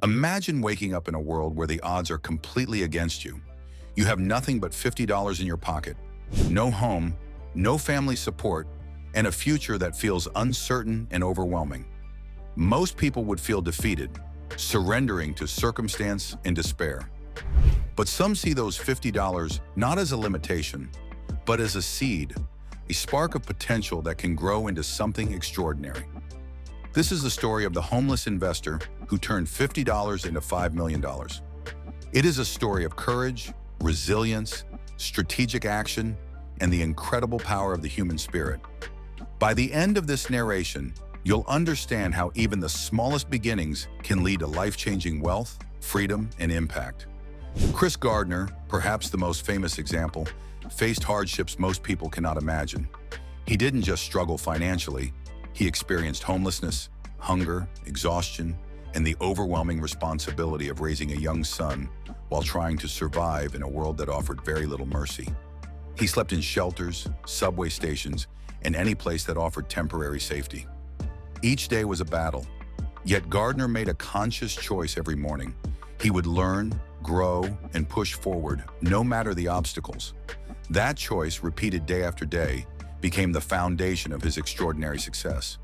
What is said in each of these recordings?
Imagine waking up in a world where the odds are completely against you. You have nothing but $50 in your pocket, no home, no family support, and a future that feels uncertain and overwhelming. Most people would feel defeated, surrendering to circumstance and despair. But some see those $50 not as a limitation, but as a seed, a spark of potential that can grow into something extraordinary. This is the story of the homeless investor who turned $50 into $5 million. It is a story of courage, resilience, strategic action, and the incredible power of the human spirit. By the end of this narration, you'll understand how even the smallest beginnings can lead to life-changing wealth, freedom, and impact. Chris Gardner, perhaps the most famous example, faced hardships most people cannot imagine. He didn't just struggle financially, he experienced homelessness, hunger, exhaustion, and the overwhelming responsibility of raising a young son while trying to survive in a world that offered very little mercy. He slept in shelters, subway stations, and any place that offered temporary safety. Each day was a battle, yet Gardner made a conscious choice every morning. He would learn, grow, and push forward, no matter the obstacles. That choice, repeated day after day, became the foundation of his extraordinary success.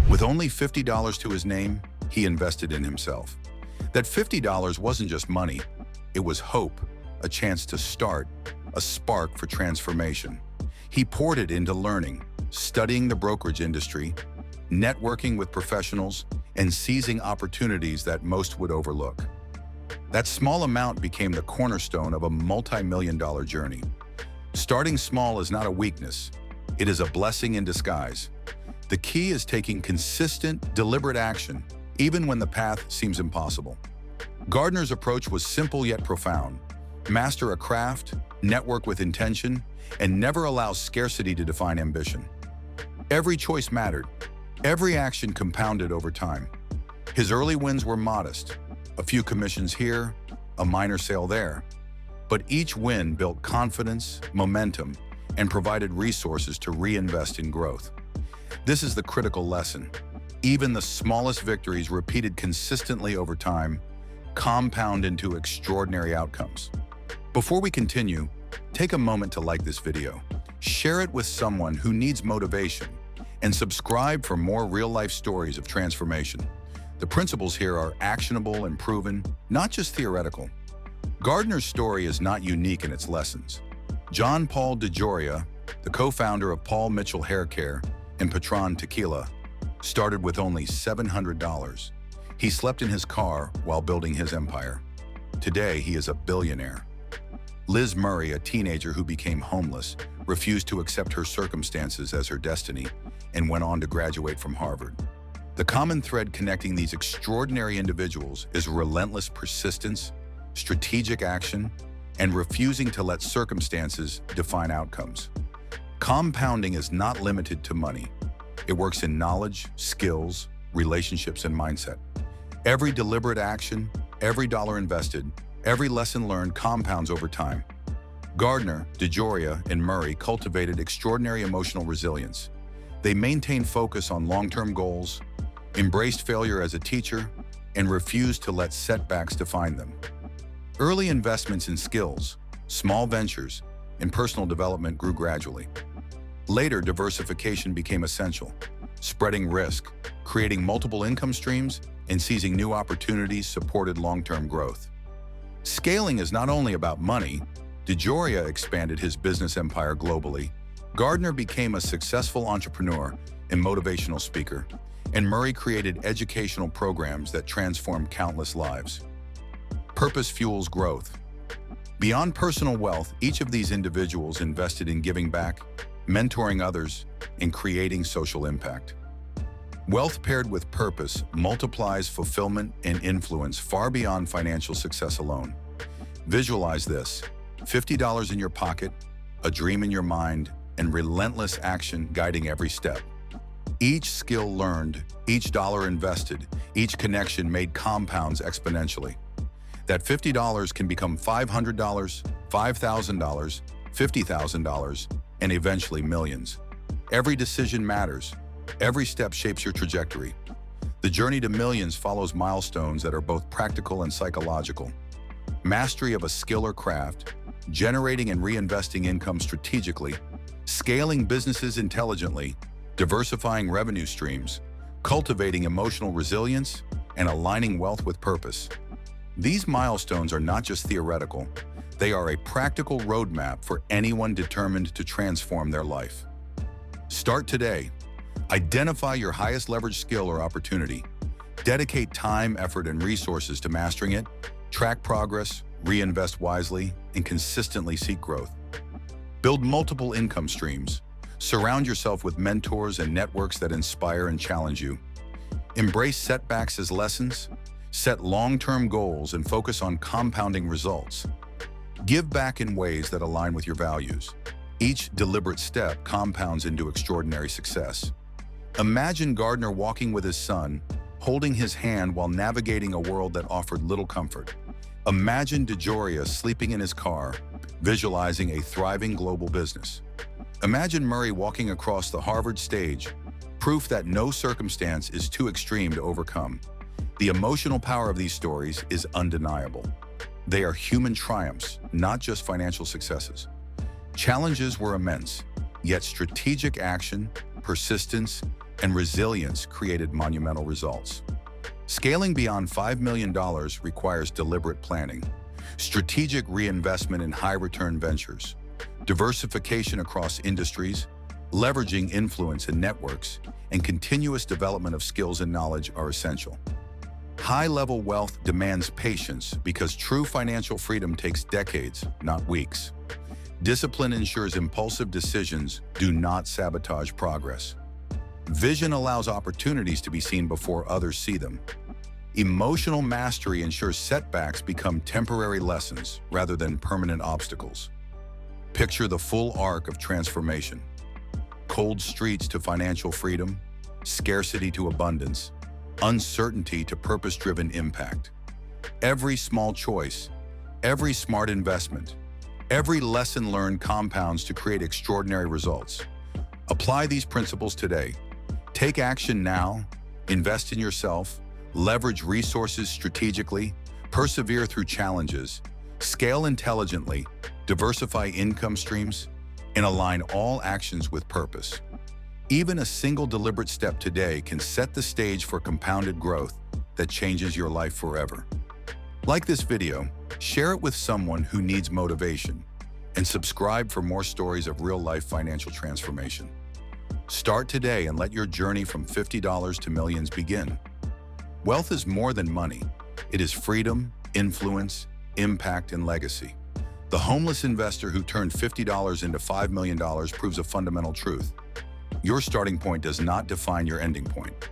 With only $50 to his name, he invested in himself. That $50 wasn't just money, it was hope, a chance to start, a spark for transformation. He poured it into learning, studying the brokerage industry, networking with professionals, and seizing opportunities that most would overlook. That small amount became the cornerstone of a multi-million-dollar journey. Starting small is not a weakness, it is a blessing in disguise. The key is taking consistent, deliberate action, even when the path seems impossible. Gardner's approach was simple yet profound. Master a craft, network with intention, and never allow scarcity to define ambition. Every choice mattered. Every action compounded over time. His early wins were modest. A few commissions here, a minor sale there. But each win built confidence, momentum, and provided resources to reinvest in growth. This is the critical lesson. Even the smallest victories repeated consistently over time compound into extraordinary outcomes. Before we continue, take a moment to like this video, share it with someone who needs motivation, and subscribe for more real-life stories of transformation. The principles here are actionable and proven, not just theoretical. Gardner's story is not unique in its lessons. John Paul DeJoria, the co-founder of Paul Mitchell Hair Care and Patron Tequila, started with only $700. He slept in his car while building his empire. Today, he is a billionaire. Liz Murray, a teenager who became homeless, refused to accept her circumstances as her destiny and went on to graduate from Harvard. The common thread connecting these extraordinary individuals is relentless persistence, strategic action, and refusing to let circumstances define outcomes. Compounding is not limited to money. It works in knowledge, skills, relationships, and mindset. Every deliberate action, every dollar invested, every lesson learned compounds over time. Gardner, DeJoria, and Murray cultivated extraordinary emotional resilience. They maintained focus on long-term goals, embraced failure as a teacher, and refused to let setbacks define them. Early investments in skills, small ventures, and personal development grew gradually. Later, diversification became essential, spreading risk, creating multiple income streams, and seizing new opportunities supported long-term growth. Scaling is not only about money. DeJoria expanded his business empire globally. Gardner became a successful entrepreneur and motivational speaker, and Murray created educational programs that transformed countless lives. Purpose fuels growth. Beyond personal wealth, each of these individuals invested in giving back, mentoring others, and creating social impact. Wealth paired with purpose multiplies fulfillment and influence far beyond financial success alone. Visualize this: $50 in your pocket, a dream in your mind, and relentless action guiding every step. Each skill learned, each dollar invested, each connection made compounds exponentially. That $50 can become $500, $5,000, $50,000, and eventually millions. Every decision matters. Every step shapes your trajectory. The journey to millions follows milestones that are both practical and psychological. Mastery of a skill or craft, generating and reinvesting income strategically, scaling businesses intelligently, diversifying revenue streams, cultivating emotional resilience, and aligning wealth with purpose. These milestones are not just theoretical, they are a practical roadmap for anyone determined to transform their life. Start today. Identify your highest leverage skill or opportunity. Dedicate time, effort, and resources to mastering it. Track progress, reinvest wisely, and consistently seek growth. Build multiple income streams. Surround yourself with mentors and networks that inspire and challenge you. Embrace setbacks as lessons. Set long-term goals and focus on compounding results. Give back in ways that align with your values. Each deliberate step compounds into extraordinary success. Imagine Gardner walking with his son, holding his hand while navigating a world that offered little comfort. Imagine DeJoria sleeping in his car, visualizing a thriving global business. Imagine Murray walking across the Harvard stage, proof that no circumstance is too extreme to overcome. The emotional power of these stories is undeniable. They are human triumphs, not just financial successes. Challenges were immense, yet strategic action, persistence, and resilience created monumental results. Scaling beyond $5 million requires deliberate planning, strategic reinvestment in high-return ventures, diversification across industries, leveraging influence and networks, and continuous development of skills and knowledge are essential. High-level wealth demands patience because true financial freedom takes decades, not weeks. Discipline ensures impulsive decisions do not sabotage progress. Vision allows opportunities to be seen before others see them. Emotional mastery ensures setbacks become temporary lessons rather than permanent obstacles. Picture the full arc of transformation. Cold streets to financial freedom, scarcity to abundance, uncertainty to purpose-driven impact. Every small choice, every smart investment, every lesson learned compounds to create extraordinary results. Apply these principles today. Take action now, invest in yourself, leverage resources strategically, persevere through challenges, scale intelligently, diversify income streams, and align all actions with purpose. Even a single deliberate step today can set the stage for compounded growth that changes your life forever. Like this video, share it with someone who needs motivation, and subscribe for more stories of real-life financial transformation. Start today and let your journey from $50 to millions begin. Wealth is more than money. It is freedom, influence, impact, and legacy. The homeless investor who turned $50 into $5 million proves a fundamental truth. Your starting point does not define your ending point.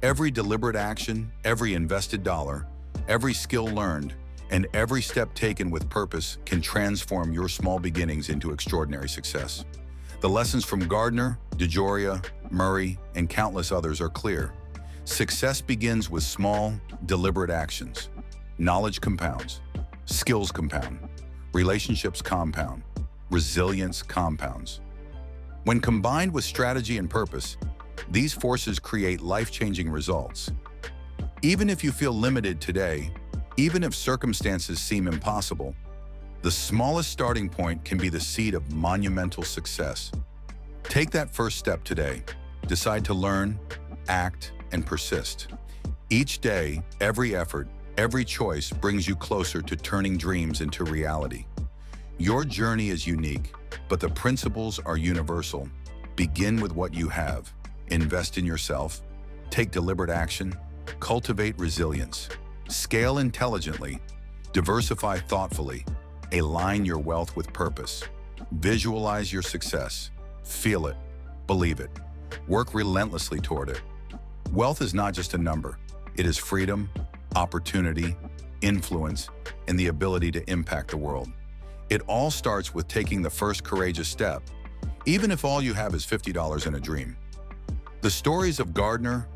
Every deliberate action, every invested dollar, every skill learned, and every step taken with purpose can transform your small beginnings into extraordinary success. The lessons from Gardner, DeJoria, Murray, and countless others are clear. Success begins with small, deliberate actions. Knowledge compounds, skills compound, relationships compound, resilience compounds. When combined with strategy and purpose, these forces create life-changing results. Even if you feel limited today, even if circumstances seem impossible, the smallest starting point can be the seed of monumental success. Take that first step today. Decide to learn, act, and persist. Each day, every effort, every choice brings you closer to turning dreams into reality. Your journey is unique, but the principles are universal. Begin with what you have. Invest in yourself. Take deliberate action. Cultivate resilience. Scale intelligently. Diversify thoughtfully. Align your wealth with purpose. Visualize your success. Feel it. Believe it. Work relentlessly toward it. Wealth is not just a number. It is freedom, opportunity, influence, and the ability to impact the world. It all starts with taking the first courageous step, even if all you have is $50 and a dream. The stories of Gardner,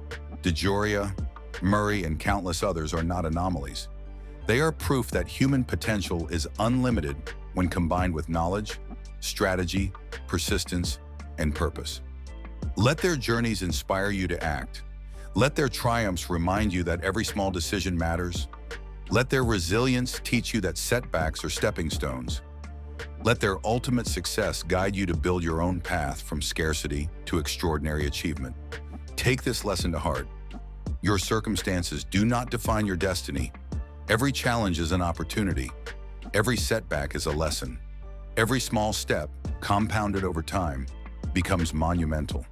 DeJoria, Murray, and countless others are not anomalies. They are proof that human potential is unlimited when combined with knowledge, strategy, persistence, and purpose. Let their journeys inspire you to act. Let their triumphs remind you that every small decision matters. Let their resilience teach you that setbacks are stepping stones. Let their ultimate success guide you to build your own path from scarcity to extraordinary achievement. Take this lesson to heart. Your circumstances do not define your destiny. Every challenge is an opportunity. Every setback is a lesson. Every small step, compounded over time, becomes monumental.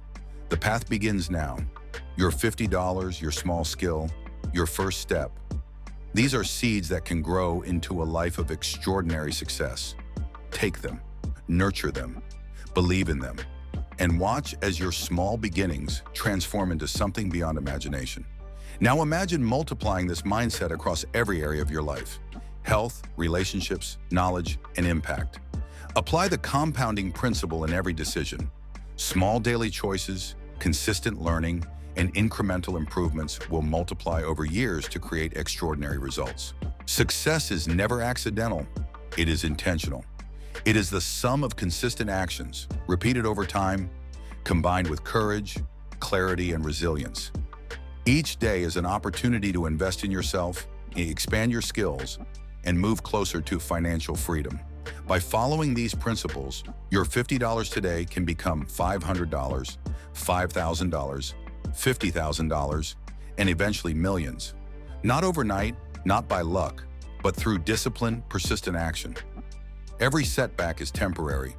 The path begins now. Your $50, your small skill, your first step. These are seeds that can grow into a life of extraordinary success. Take them, nurture them, believe in them, and watch as your small beginnings transform into something beyond imagination. Now imagine multiplying this mindset across every area of your life: health, relationships, knowledge, and impact. Apply the compounding principle in every decision. Small daily choices, consistent learning, and incremental improvements will multiply over years to create extraordinary results. Success is never accidental. It is intentional. It is the sum of consistent actions, repeated over time, combined with courage, clarity, and resilience. Each day is an opportunity to invest in yourself, expand your skills, and move closer to financial freedom. By following these principles, your $50 today can become $500, $5,000, $50,000, and eventually millions. Not overnight, not by luck, but through disciplined, persistent action. Every setback is temporary.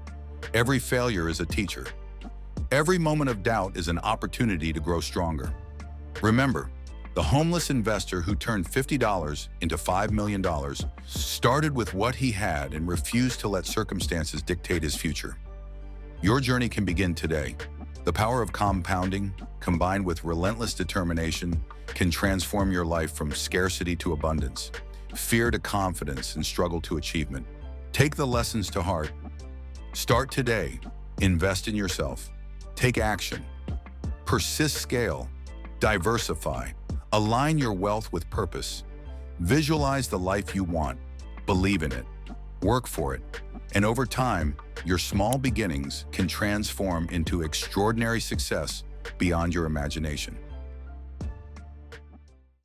Every failure is a teacher. Every moment of doubt is an opportunity to grow stronger. Remember, the homeless investor who turned $50 into $5 million started with what he had and refused to let circumstances dictate his future. Your journey can begin today. The power of compounding, combined with relentless determination, can transform your life from scarcity to abundance, fear to confidence, and struggle to achievement. Take the lessons to heart. Start today. Invest in yourself. Take action. Persist, scale. Diversify. Align your wealth with purpose. Visualize the life you want. Believe in it. Work for it. And over time, your small beginnings can transform into extraordinary success beyond your imagination.